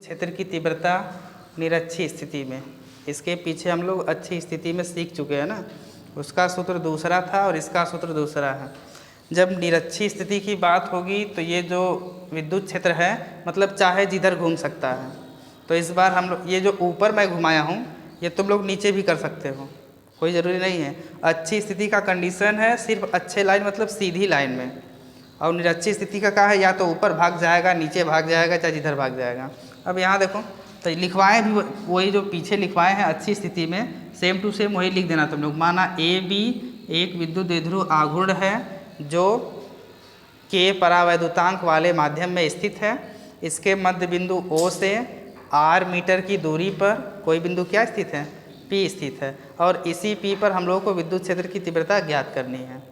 क्षेत्र की तीव्रता निरक्षीय स्थिति में, इसके पीछे हम लोग अच्छी स्थिति में सीख चुके हैं ना। उसका सूत्र दूसरा था और इसका सूत्र दूसरा है। जब निरक्षीय स्थिति की बात होगी तो ये जो विद्युत क्षेत्र है मतलब चाहे जिधर घूम सकता है। तो इस बार हम लोग ये जो ऊपर मैं घुमाया हूँ ये तुम लोग नीचे भी कर सकते हो, कोई ज़रूरी नहीं है। अच्छी स्थिति का कंडीशन है सिर्फ अच्छे लाइन मतलब सीधी लाइन में, और निरक्षीय स्थिति का क्या है या तो ऊपर भाग जाएगा, नीचे भाग जाएगा, चाहे जिधर भाग जाएगा। अब यहाँ देखो तो लिखवाएँ भी वही जो पीछे लिखवाए हैं अच्छी स्थिति में, सेम टू सेम वही लिख देना तुम लोग। माना ए बी एक विद्युत द्विध्रुव आघूर्ण है जो के परावैद्युतांक वाले माध्यम में स्थित है। इसके मध्य बिंदु O से R मीटर की दूरी पर कोई बिंदु क्या स्थित है, P स्थित है, और इसी P पर हम लोगों को विद्युत क्षेत्र की तीव्रता ज्ञात करनी है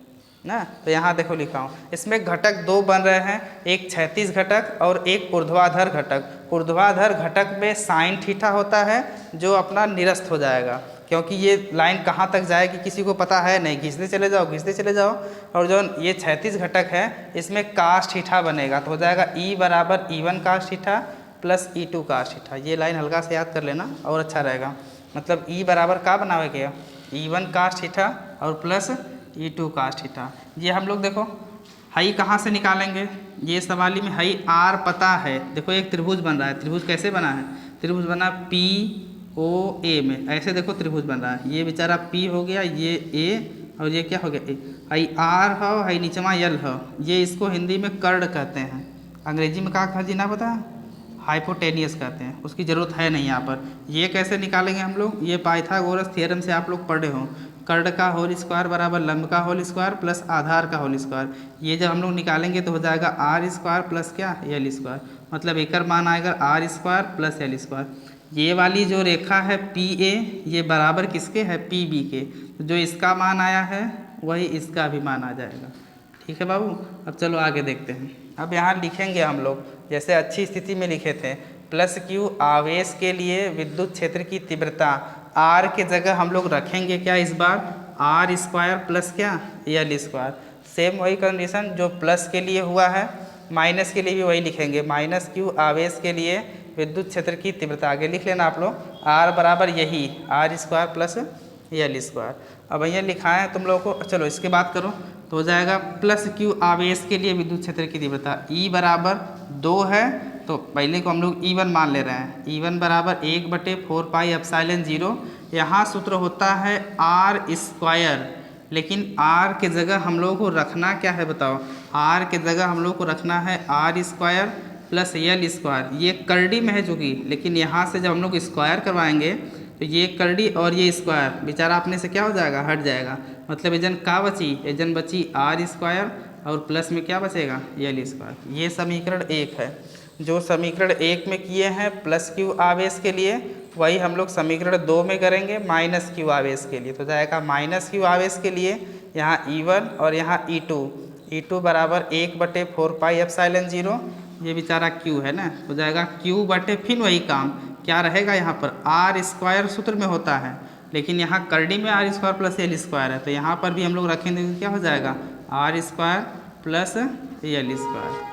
ना। तो यहाँ देखो लिखा हूँ, इसमें घटक दो बन रहे हैं, एक क्षैतिज घटक और एक ऊर्ध्वाधर घटक। ऊर्ध्वाधर घटक में साइन थीटा होता है जो अपना निरस्त हो जाएगा, क्योंकि ये लाइन कहाँ तक जाएगी किसी को पता है नहीं, खींचते चले जाओ खींचते चले जाओ। और जो ये क्षैतिज घटक है इसमें कास थीटा बनेगा, तो हो जाएगा E बराबर E1 cos theta plus E2 cos theta. ये लाइन हल्का से याद कर लेना और अच्छा रहेगा। मतलब E बराबर क्या बनावे E1 कास थीटा और प्लस E2 कास थीटा। ये हम लोग देखो हाई कहाँ से निकालेंगे, ये सवाल में हाई R पता है। देखो एक त्रिभुज बन रहा है, त्रिभुज कैसे बना है, त्रिभुज बना POA में, ऐसे देखो त्रिभुज बन रहा है। ये बेचारा P हो गया, ये A और ये क्या हो गया A। हाई R हो, हाई नीचवा L हो, ये इसको हिंदी में कर्ड कहते हैं। अंग्रेजी में क्या कहा जीना पता है, हाइपोटेनियस कहते हैं, उसकी ज़रूरत है नहीं यहाँ पर। ये कैसे निकालेंगे हम लोग, ये पाइथागोरस थ्योरम से आप लोग पढ़े हो, कर्ड का होल स्क्वायर बराबर लंब का होल स्क्वायर प्लस आधार का होल स्क्वायर। ये जब हम लोग निकालेंगे तो हो जाएगा आर स्क्वायर प्लस क्या एल स्क्वायर, मतलब एक मान आएगा R square plus L square. ये वाली जो रेखा है पी ए ये बराबर किसके है पी बी के, तो जो इसका मान आया है वही इसका भी मान आ जाएगा। ठीक है बाबू, अब चलो आगे देखते हैं। अब यहाँ लिखेंगे हम लोग जैसे अच्छी स्थिति में लिखे थे, प्लस क्यू आवेश के लिए विद्युत क्षेत्र की तीव्रता आर के जगह हम लोग रखेंगे क्या इस बार आर स्क्वायर प्लस क्या एल स्क्वायर। सेम वही कंडीशन जो प्लस के लिए हुआ है, माइनस के लिए भी वही लिखेंगे, माइनस क्यू आवेश के लिए विद्युत क्षेत्र की तीव्रता। आगे लिख लेना आप लोग, आर बराबर यही R square plus L square. अब यहाँ लिखा है तुम लोगों को, चलो इसके बात करो तो हो जाएगा प्लस क्यू आवेश के लिए विद्युत क्षेत्र की तीव्रता E बराबर 2 है, तो पहले को हम लोग E1 मान ले रहे हैं। E1 बराबर 1/4 पाई एप्सिलॉन 0। यहाँ सूत्र होता है आर स्क्वायर, लेकिन R के जगह हम लोगों को रखना क्या है बताओ, R के जगह हम लोग को रखना है R square plus L square. ये करड़ी में है चूँकि, लेकिन यहाँ से जब हम लोग स्क्वायर करवाएंगे तो ये करड़ी और ये स्क्वायर बेचारा अपने से क्या हो जाएगा हट जाएगा, मतलब एजन का बची, एजन बची आर स्क्वायर और प्लस में क्या बचेगा एल स्क्वायर। ये समीकरण 1 है। जो समीकरण 1 में किए हैं प्लस क्यू आवेश के लिए वही हम लोग समीकरण 2 में करेंगे माइनस क्यू आवेश के लिए। तो जाएगा माइनस क्यू आवेश के लिए यहाँ E1 और यहाँ E2 बराबर 1/4 पाई एप्सिलॉन 0। ये बेचारा Q है ना, हो जाएगा Q बटे फिर वही काम क्या रहेगा यहाँ पर आर स्क्वायर सूत्र में होता है, लेकिन यहाँ करड़ी में R square plus L square है, तो यहाँ पर भी हम लोग रखेंगे तो क्या हो जाएगा R square plus L square.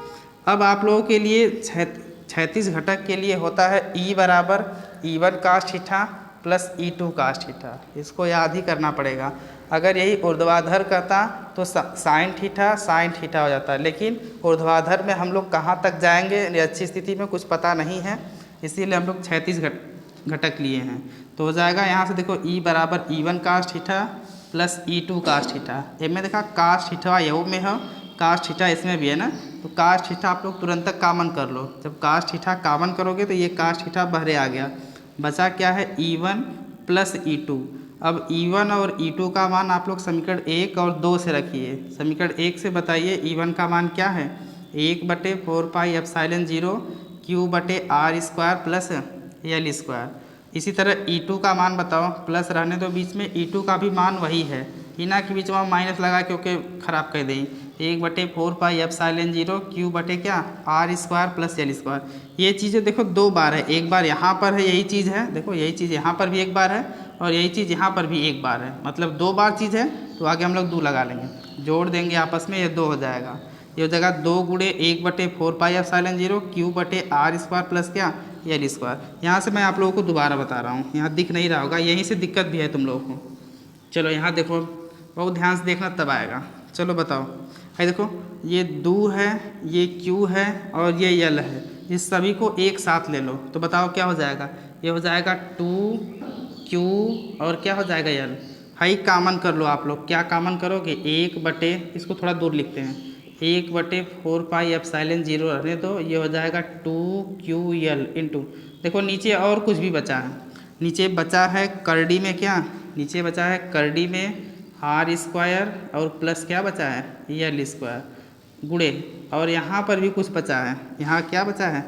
अब आप लोगों के लिए क्षैतिज घटक के लिए होता है E बराबर E1 cos theta plus E2 cos theta. इसको याद ही करना पड़ेगा। अगर यही ऊर्ध्वाधर करता तो साइन थीटा हो जाता है, लेकिन ऊर्ध्वाधर में हम लोग कहाँ तक जाएंगे अच्छी स्थिति में कुछ पता नहीं है, इसीलिए हम लोग क्षैतिज घटक लिए हैं। तो हो जाएगा यहाँ से देखो E बराबर E1 cos theta plus E2 cos theta. इनमें देखा कास थीटा यू में है, कास थीटा इसमें भी है ना, तो कास थीटा आप लोग तुरंत कामन कर लो। जब कास थीटा कामन करोगे तो ये कास थीटा बहरे आ गया, बचा क्या है E1 प्लस E2। अब E1 और E2 का मान आप लोग समीकरण 1 और 2 से रखिए। समीकरण 1 से बताइए E1 का मान क्या है 1/4 पाई एप्सिलॉन 0 Q बटे R square plus L square. इसी तरह E2 का मान बताओ, प्लस रहने दो बीच में, E2 का भी मान वही है, इना के बीच में माइनस लगा क्योंकि ख़राब कर दें। 1/4 पाई एप्सिलॉन 0 Q बटे क्या R square plus L square. ये चीज़ें देखो 2 बार है, एक बार यहाँ पर है यही चीज़ है, देखो यही चीज़ यहाँ पर भी एक बार है और यही चीज़ यहाँ पर भी एक बार है, मतलब 2 बार चीज़ है, तो आगे हम लोग 2 लगा लेंगे, जोड़ देंगे आपस में, ये 2 हो जाएगा। ये हो जाएगा 2 गुणे 1/4 पाई एप्सिलॉन 0 Q बटे आर स्क्वायर प्लस क्या यल स्क्वायर। यहाँ से मैं आप लोगों को दोबारा बता रहा हूँ, यहाँ दिख नहीं रहा होगा, यहीं से दिक्कत भी है तुम लोगों को। चलो यहाँ देखो, बहुत ध्यान से देखना तब आएगा। चलो बताओ, है देखो ये दू है, ये क्यू है और ये यल है, इस सभी को एक साथ ले लो तो बताओ क्या हो जाएगा। ये हो जाएगा 2Q और क्या हो जाएगा यल। हाई कॉमन कर लो आप लोग, क्या कॉमन करोगे 1/, इसको थोड़ा दूर लिखते हैं, 1/4 पाई एप्सिलॉन 0 रहने दो, ये हो जाएगा 2QL इंटू, देखो नीचे और कुछ भी बचा है, नीचे बचा है करड़ी में क्या, नीचे बचा है करड़ी में R स्क्वायर और प्लस क्या बचा है यल स्क्वायर गुड़े, और यहाँ पर भी कुछ बचा है, यहाँ क्या बचा है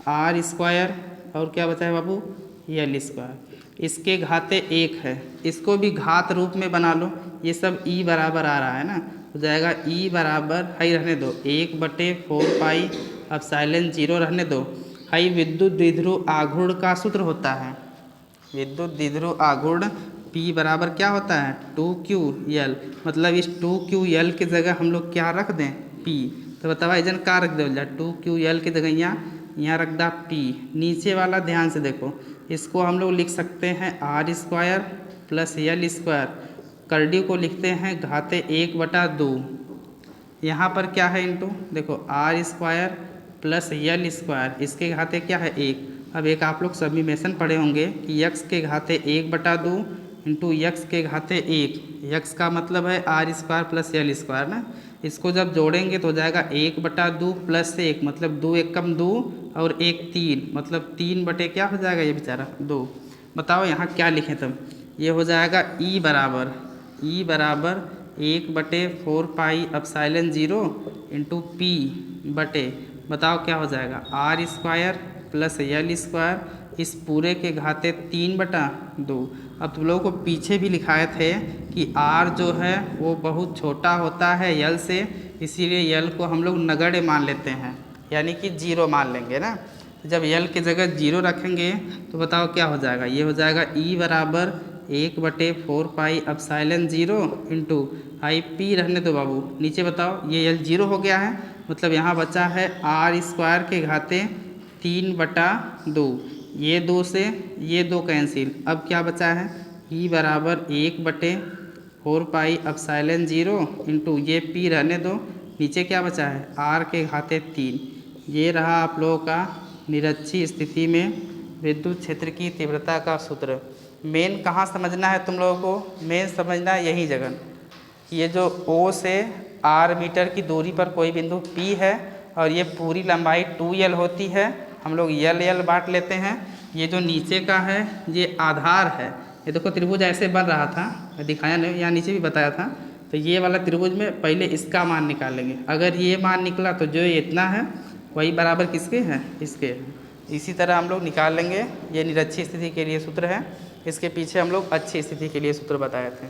R स्क्वायर और क्या बचा है बाबू यल स्क्वायर, इसके घाते 1 है, इसको भी घात रूप में बना लो, ये सब E बराबर आ रहा है ना, हो जाएगा E बराबर हाई रहने दो 1/4 पाई एप्सिलॉन 0 रहने दो। हाई विद्युत द्विध्रुव आघूर्ण का सूत्र होता है, विद्युत द्विध्रुव आघूर्ण P बराबर क्या होता है 2QL, मतलब इस 2QL की जगह हम लोग क्या रख दें P, तो बताओ एजन का रख दो 2QL की जगह यहाँ रख दा P। नीचे वाला ध्यान से देखो, इसको हम लोग लिख सकते हैं R स्क्वायर प्लस यल स्क्वायर, करडी को लिखते हैं घाते 1/2, यहाँ पर क्या है इंटू, देखो R स्क्वायर प्लस यल स्क्वायर, इसके घाते क्या है 1। अब एक आप लोग सब्लिमेशन पढ़े होंगे कि x के घाते 1/2 इंटू x के घाते 1, x का मतलब है R स्क्वायर प्लस यल स्क्वायर ना, इसको जब जोड़ेंगे तो हो जाएगा 1/2 प्लस 1, मतलब 2 एकम 2 और 1 3, मतलब 3 क्या हो जाएगा ये बेचारा 2। बताओ यहाँ क्या लिखें तब, ये हो जाएगा E बराबर 1/4 पाई एप्सिलॉन 0 इंटू P बटे, बताओ क्या हो जाएगा R स्क्वायर प्लस यल स्क्वायर, इस पूरे के घाते 3/2। अब तुम लोगों को पीछे भी लिखाए थे कि R जो है वो बहुत छोटा होता है यल से, इसीलिए यल को हम लोग नगण्य मान लेते हैं, यानी कि 0 मान लेंगे ना। जब यल की जगह 0 रखेंगे तो बताओ क्या हो जाएगा, ये हो जाएगा E बराबर 1/4 pi epsilon 0 into high P रहने दो बाबू, नीचे बताओ ये यल 0 हो गया है, मतलब यहाँ बचा है R स्क्वायर के घाते 3/2, ये 2 से ये 2 कैंसिल, अब क्या बचा है E बराबर 1/4 पाई एप्सिलॉन 0 इंटू ये P रहने दो, नीचे क्या बचा है R के घाते 3। ये रहा आप लोगों का निरक्षीय स्थिति में विद्युत क्षेत्र की तीव्रता का सूत्र। मेन कहाँ समझना है तुम लोगों को, मेन समझना है यही जगह, ये जो O से R मीटर की दूरी पर कोई बिंदु P है और ये पूरी लंबाई 2L होती है, हम लोग L बांट लेते हैं। ये जो नीचे का है ये आधार है, ये देखो त्रिभुज ऐसे बन रहा था, दिखाया नहीं, यहाँ नीचे भी बताया था, तो ये वाला त्रिभुज में पहले इसका मान निकालेंगे, अगर ये मान निकला तो जो इतना है वही बराबर किसके हैं इसके, इसी तरह हम लोग निकाल लेंगे। ये निरक्षीय स्थिति के लिए सूत्र है, इसके पीछे हम लोग अच्छी स्थिति के लिए सूत्र बताए थे।